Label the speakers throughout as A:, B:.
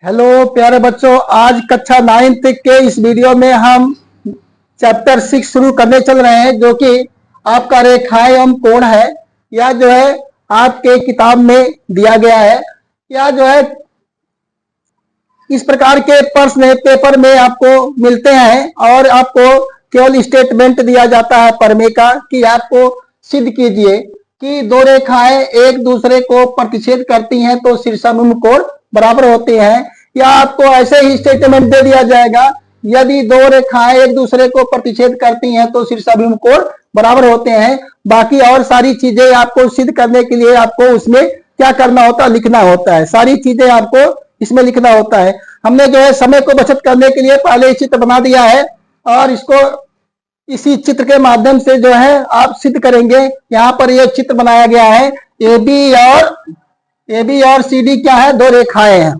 A: Hello प्यारे बच्चों, आज कक्षा 9th के इस वीडियो में हम चैप्टर 6 शुरू करने चल रहे हैं, जो कि आपका रेखाएं एवं कोण है। यह जो है आपके किताब में दिया गया है। यह जो है इस प्रकार के प्रश्न पेपर में आपको मिलते हैं और आपको केवल स्टेटमेंट दिया जाता है प्रमेय का कि आपको सिद्ध कीजिए कि दो रेखाएं एक दूसरे को प्रतिच्छेद करती हैं तो शीर्षाभिमुख कोण बराबर होते हैं। या आपको ऐसे ही स्टेटमेंट दे दिया जाएगा, यदि दो रेखाएं एक दूसरे को प्रतिच्छेद करती हैं तो शीर्षाभिमुख कोण बराबर होते हैं। बाकी और सारी चीजें आपको सिद्ध करने के लिए आपको उसमें क्या करना होता है, लिखना होता है। सारी चीजें आपको इसमें लिखना होता है। हमने जो है समय को बचत करने के लिए पहले चित्र बना दिया है और इसको इसी चित्र के माध्यम से जो है आप सिद्ध करेंगे। यहाँ पर यह चित्र बनाया गया है। ए बी और सी डी क्या है, दो रेखाएं हैं।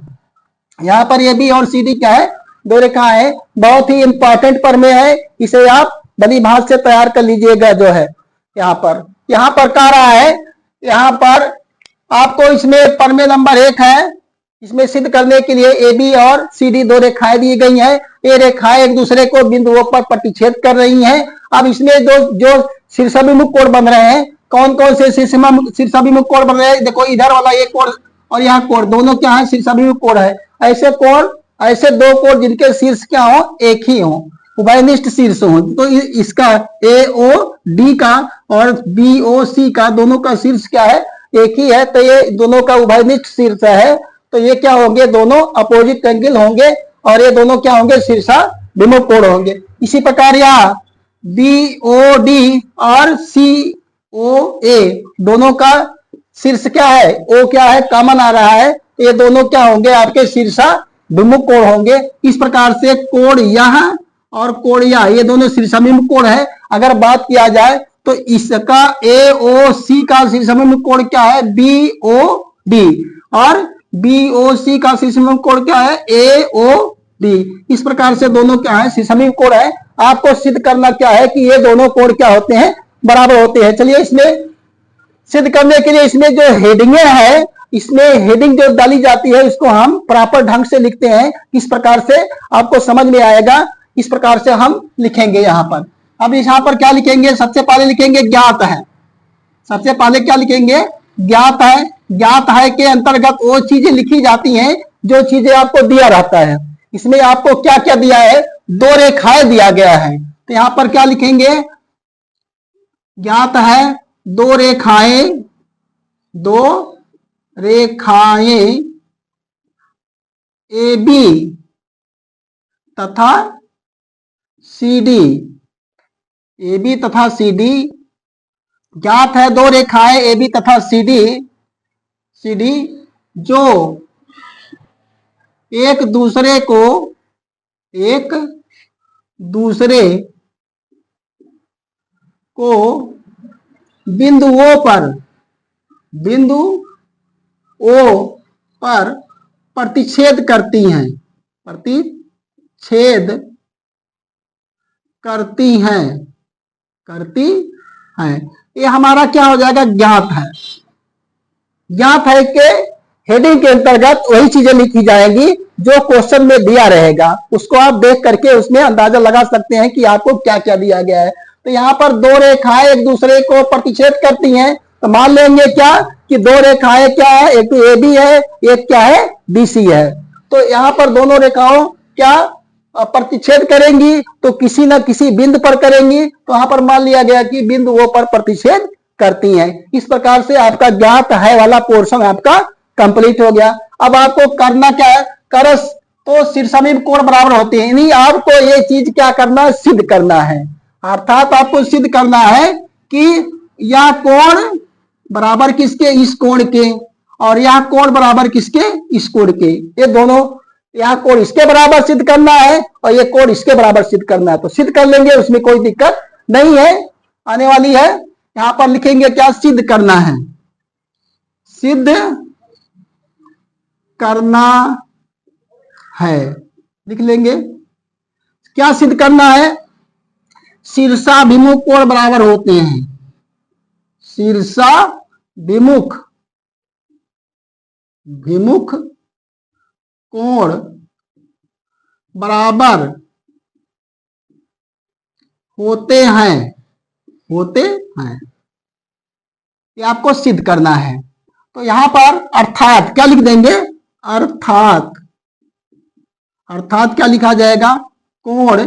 A: यहाँ पर ए बी और सी डी क्या है, दो रेखाएं। बहुत ही इंपॉर्टेंट प्रमेय है, इसे आप बड़ी भात से तैयार कर लीजिएगा। जो है यहाँ पर कह रहा है, यहाँ पर आपको इसमें प्रमेय नंबर 1 है। इसमें सिद्ध करने के लिए ए बी और सी डी दो रेखाएं दी गई हैं। ये रेखाएं एक दूसरे को बिंदुओं पर प्रतिच्छेद कर रही हैं। अब इसमें जो शीर्षाभिमुख कोण बन रहे हैं, कौन कौन से शीर्षाभिमुख कोण बन रहे हैं, देखो इधर वाला एक कोण और यहाँ कोण, दोनों क्या है, शीर्षाभिमुख कोण है। ऐसे कोण, ऐसे दो कोण जिनके शीर्ष क्या हो, एक ही हो, उभयनिष्ठ शीर्ष हो। तो इसका ए ओ डी का और बी ओ सी का, दोनों का शीर्ष क्या है, एक ही है। तो ये दोनों का उभयनिष्ठ शीर्ष है। तो ये क्या होंगे, दोनं अपोजिट एंगल होंगे और ये दोनों क्या होंगे, शीर्षाभिमुख कोण होंगे। इसी प्रकार यहाँ बी ओ डी और सी ओ ए दोनों का शीर्ष क्या है, ओ क्या है, कॉमन आ रहा है। ये दोनों क्या होंगे, आपके शीर्षाभिमुख कोण होंगे। इस प्रकार से कोण यहाँ और कोण यहाँ, ये दोनों शीर्षाभिमुख कोण है। अगर बात किया जाए तो इसका ए ओ सी का शीर्षाभिमुख कोण क्या है, बी ओ डी, और बी ओ सी का शीर्षाभिमुख कोण क्या है, ए ओ डी। इस प्रकार से दोनों क्या है, शीर्षाभिमुख कोण है। आपको सिद्ध करना क्या है कि ये दोनों कोण क्या होते हैं, बराबर होते हैं। चलिए इसमें सिद्ध करने के लिए इसमें जो हेडिंग है, इसमें हेडिंग जो डाली जाती है, इसको हम प्रॉपर ढंग से लिखते हैं। किस प्रकार से आपको समझ में आएगा, इस प्रकार से हम लिखेंगे यहाँ पर। अब यहाँ पर क्या लिखेंगे, सबसे पहले लिखेंगे ज्ञात है। सबसे पहले क्या लिखेंगे, ज्ञात है। ज्ञात है के अंतर्गत वो चीजें लिखी जाती हैं जो चीजें आपको दिया रहता है। इसमें आपको क्या क्या दिया है, दो रेखाएं दिया गया है। तो यहां पर क्या लिखेंगे, ज्ञात है दो रेखाएं ए बी तथा सी डी। ए बी तथा सी डी ज्ञात है, दो रेखाएं ए बी तथा सी डी जो एक दूसरे को बिंदुओं पर प्रतिच्छेद करती हैं। ये हमारा क्या हो जाएगा, ज्ञात है। ज्ञात है के हेडिंग के अंतर्गत वही चीजें लिखी जाएंगी जो क्वेश्चन में दिया रहेगा। उसको आप देख करके उसमें अंदाजा लगा सकते हैं कि आपको क्या क्या दिया गया है। तो यहाँ पर दो रेखाएं एक दूसरे को प्रतिच्छेद करती हैं। तो मान लेंगे क्या कि दो रेखाएं क्या है, एक तो ए बी है, एक क्या है, बी सी है। तो यहाँ पर दोनों रेखाओं क्या प्रतिच्छेद करेंगी, तो किसी न किसी बिंदु पर करेंगी। तो यहाँ पर मान लिया गया कि बिंदुओं पर प्रतिच्छेद करती हैं। इस प्रकार से आपका ज्ञात है वाला पोर्शन आपका कंप्लीट हो गया। अब आपको करना क्या है, करस तो शीर्षाभिमुख कोण बराबर होते हैं। यानी आपको ये चीज क्या करना, सिद्ध करना है। अर्थात आपको सिद्ध करना है कि यह कोण बराबर किसके, इस कोण के, और यह कोण बराबर किसके, इस कोण के। ये दोनों, यह कोण इसके बराबर सिद्ध करना है और ये कोण इसके बराबर सिद्ध करना है। तो सिद्ध कर लेंगे, उसमें कोई दिक्कत नहीं है, आने वाली है। यहां पर लिखेंगे क्या, सिद्ध करना है। सिद्ध करना है लिख लेंगे। क्या सिद्ध करना है, शीर्षाभिमुख कोण बराबर होते हैं। शीर्षाभिमुख कोण बराबर होते हैं, होते हैं, ये आपको सिद्ध करना है। तो यहां पर अर्थात क्या लिख देंगे, अर्थात, अर्थात क्या लिखा जाएगा, कोण,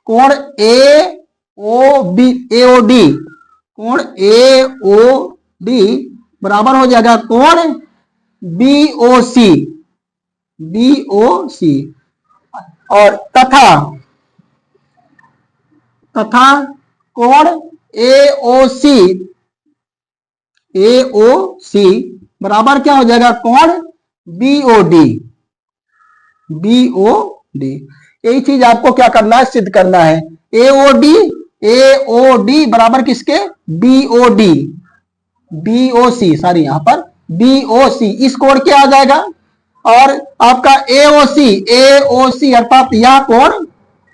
A: कोण ए ओ बी, ए ओ डी, कोण ए ओ डी बराबर हो जाएगा कोण बी ओ सी, बी ओ सी, और तथा, तथा कोण ए ओ सी, ए ओ सी बराबर क्या हो जाएगा कोण B O D, B O D. यही चीज आपको क्या करना है, सिद्ध करना है। ए ओ डी, ए ओ डी बराबर किसके, B O D, B O C, sorry यहां पर बी ओ सी, इस कोण के आ जाएगा। और आपका ए ओ सी, ए ओ सी अर्थात यह कोण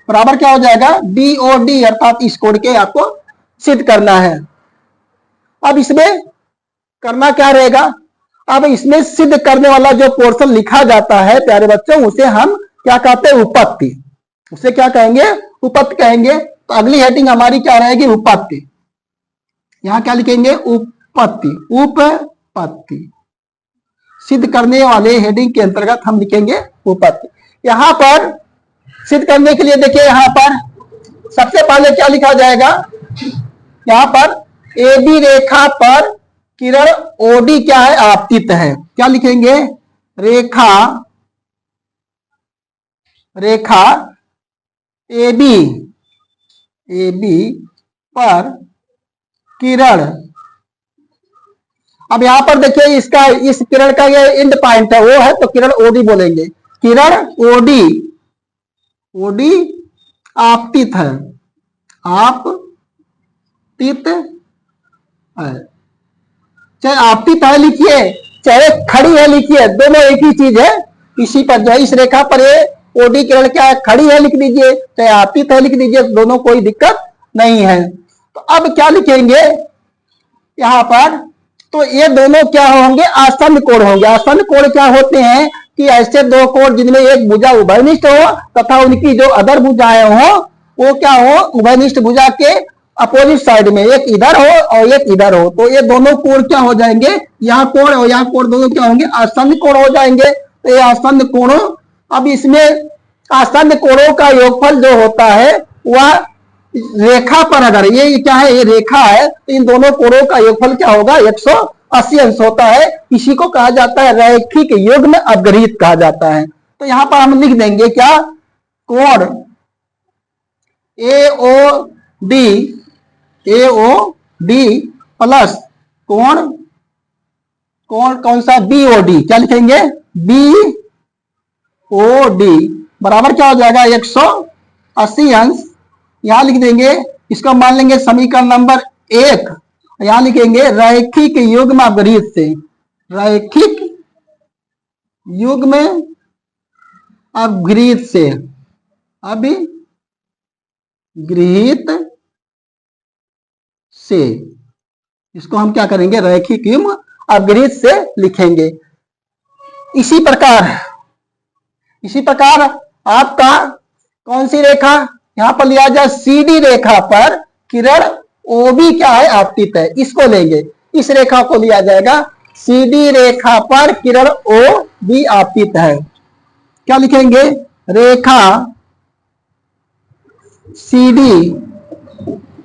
A: बराबर क्या हो जाएगा, बी ओ डी अर्थात इस कोण के आपको सिद्ध करना है। अब इसमें करना क्या रहेगा, अब इसमें सिद्ध करने वाला जो पोर्शन लिखा जाता है प्यारे बच्चों, उसे हम क्या कहते हैं, उपपत्ति, उसे क्या कहेंगे, उपपत्ति कहेंगे। तो अगली हेडिंग हमारी क्या रहेगी, उपपत्ति। यहां क्या लिखेंगे, उपपत्ति, उपपत्ति, सिद्ध करने वाले हेडिंग के अंतर्गत हम लिखेंगे उपपत्ति। यहां पर सिद्ध करने के लिए देखिए, यहां पर सबसे पहले क्या लिखा जाएगा, यहां पर ए बी रेखा पर किरण ओडी क्या है, आपतित है। क्या लिखेंगे, रेखा, रेखा ए बी, ए बी पर किरण, अब यहां पर देखिए इसका, इस किरण का ये एंड पॉइंट है, वो है तो किरण ओडी बोलेंगे, किरण ओडी, ओडी आपतित है, आपतित है, चाहे आपतित है लिखिए, चाहे खड़ी है लिखिए, दोनों एक ही चीज है। इसी पर जो है, इस रेखा पर ये ओडी किरण क्या है, खड़ी है लिख दीजिए, चाहे आपतित है लिख दीजिए, दोनों कोई दिक्कत नहीं है। तो अब क्या लिखेंगे यहां पर, तो ये दोनों क्या होंगे, आसन्न कोण होंगे। आसन्न कोण क्या होते हैं कि ऐसे दो कोण जिनमें एक भुजा उभयनिष्ठ हो तथा उनकी जो अदर भुजाएं हो वो क्या हो, उभयनिष्ठ भुजा के अपोजिट साइड में, एक इधर हो और एक इधर हो, तो ये दोनों कोण क्या हो जाएंगे, यहाँ कोण और यहाँ कोण दोनों क्या होंगे, आसन्न कोण हो जाएंगे। तो ये आसन्न कोणों, अब इसमें आसन्न कोणों का योगफल जो होता है वह रेखा पर, अगर ये क्या है, ये रेखा है, तो इन दोनों कोणों का योगफल क्या होगा, 180 अंश होता है। इसी को कहा जाता है रैखिक युग्म अपगृहीत कहा जाता है। तो यहां पर हम लिख देंगे क्या, कोण ए ओ डी, ए ओ डी प्लस कोण, कोण कौन सा, बी ओ डी, क्या लिखेंगे, बी ओ डी बराबर क्या हो जाएगा, 180 अंश। यहां लिख देंगे, इसका मान लेंगे समीकरण नंबर 1, यहां लिखेंगे रैखिक युग्म अपगृहीत से, रैखिक युग्म अपगृहीत से, अपगृहीत से, इसको हम क्या करेंगे, रैखिक युग्म अपगृहीत से लिखेंगे। इसी प्रकार आपका कौन सी रेखा, यहां पर लिया जाए सीडी रेखा पर किरण ओबी क्या है, आपतित है, इसको लेंगे, इस रेखा को लिया जाएगा, सीडी रेखा पर किरण ओ बी आपतित है। क्या लिखेंगे, रेखा सीडी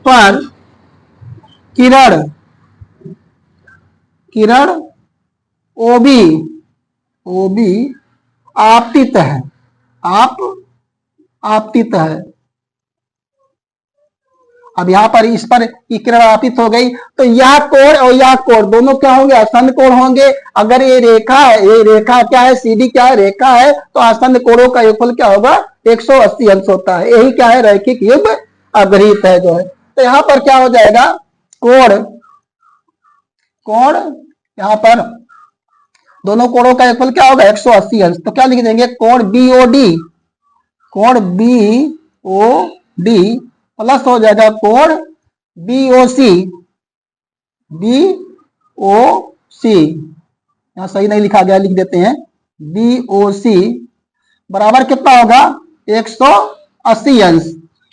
A: पर किरण, किरण ओबी, ओबी आपतित है, आपतित है। अब यहां पर इस पर किरण आपतित हो गई, तो यह कोण और यह कोण दोनों क्या होंगे, आसन्न कोण होंगे। अगर ये रेखा है, ये रेखा क्या है, सीडी क्या है, रेखा है, तो आसन्न कोणों का योगफल क्या होगा, 180 अंश होता है। यही क्या है, रैखिक युग्म अपगृहीत है जो है। तो यहां पर क्या हो जाएगा, कोण, कोण यहां पर दोनों कोणों का योगफल क्या होगा, 180 अंश। तो क्या लिख देंगे, कोण बीओडी, कोण बीओडी प्लस हो जाएगा कोण बीओसी, बीओसी, यहां सही नहीं लिखा गया, लिख देते हैं बीओसी बराबर कितना होगा 180 अंश।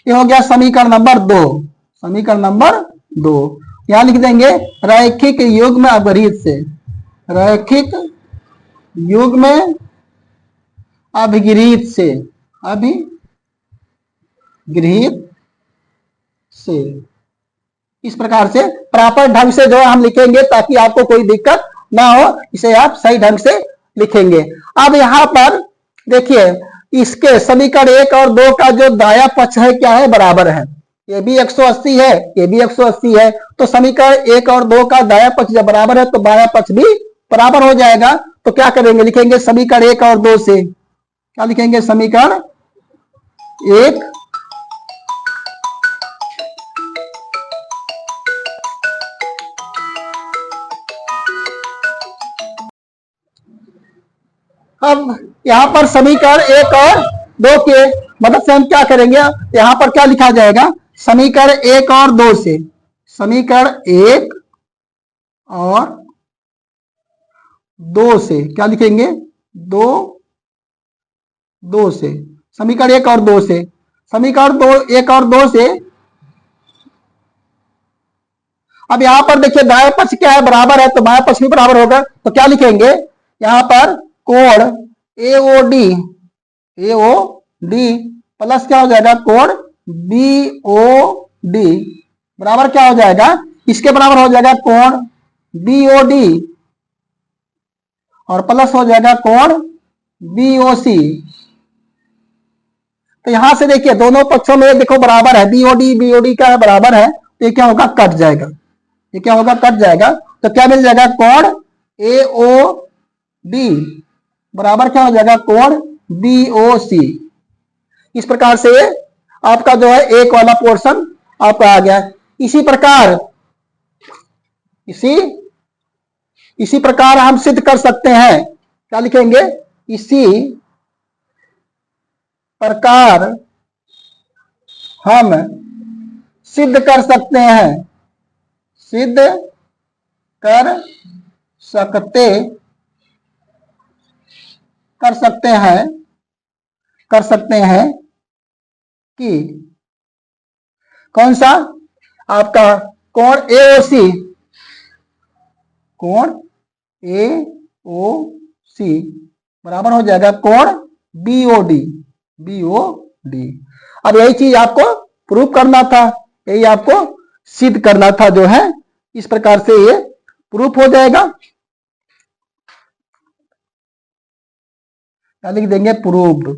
A: ये हो गया समीकरण नंबर 2। समीकरण नंबर 2 यहां लिख देंगे रैखिक युग्म अभिरीत से, रैखिक युग्म अभिगृहित से, अभिगृहित से। इस प्रकार से प्रॉपर ढंग से जो हम लिखेंगे ताकि आपको कोई दिक्कत ना हो, इसे आप सही ढंग से लिखेंगे। अब यहां पर देखिए इसके समीकरण 1 और 2 का जो दाया पक्ष है क्या है, बराबर है। ये भी 180 है, ये भी 180 है, तो समीकरण 1 और 2 का दाया पक्ष जब बराबर है तो बाया पक्ष भी बराबर हो जाएगा। तो क्या करेंगे, लिखेंगे समीकरण 1 और 2 से, क्या लिखेंगे, समीकरण 1 अब यहां पर समीकरण 1 और 2 के मदद से हम क्या करेंगे, यहां पर क्या लिखा जाएगा, समीकरण 1 और 2 से, समीकरण 1 और 2 से क्या लिखेंगे, 2 से, समीकरण 1 और 2 से, समीकरण 1 और 2 से। अब यहां पर देखिए दाएं पक्ष क्या है, बराबर है, तो बाएं पक्ष भी बराबर होगा। तो क्या लिखेंगे, यहां पर कोण एओडी, प्लस क्या हो जाएगा, कोण बीओडी बराबर क्या हो जाएगा, इसके बराबर हो जाएगा कोण बीओडी और प्लस हो जाएगा कोण बीओसी। तो यहां से देखिए दोनों पक्षों में देखो बराबर है, बीओडी का बराबर है, तो ये क्या होगा, कट जाएगा, ये क्या होगा, कट जाएगा। तो क्या मिल जाएगा, कोण एओडी बराबर क्या हो जाएगा, कोण बीओसी। इस प्रकार से आपका जो है एक वाला पोर्शन आपका आ गया। इसी प्रकार हम सिद्ध कर सकते हैं, क्या लिखेंगे, इसी प्रकार हम सिद्ध कर सकते हैं, सिद्ध कर सकते हैं कि कौन सा, आपका कोण एओसी, कोण एओसी बराबर हो जाएगा कोण बीओडी। अब यही चीज आपको प्रूव करना था, यही आपको सिद्ध करना था जो है, इस प्रकार से ये प्रूफ हो जाएगा। लिख देंगे प्रूव्ड,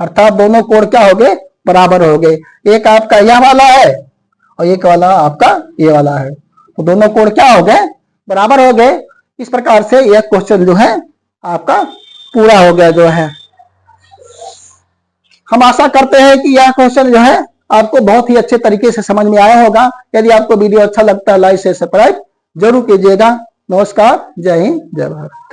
A: अर्थात दोनों कोण क्या हो गए, बराबर हो गए। एक आपका यह वाला है और एक वाला आपका ये वाला है, तो दोनों कोण क्या हो गए, बराबर हो गए। इस प्रकार से यह क्वेश्चन जो है आपका पूरा हो गया जो है। हम आशा करते हैं कि यह क्वेश्चन जो है आपको बहुत ही अच्छे तरीके से समझ में आया होगा। यदि आपको वीडियो अच्छा लगता है लाइक से सब्सक्राइब जरूर कीजिएगा। नमस्कार, जय हिंद, जय भारत।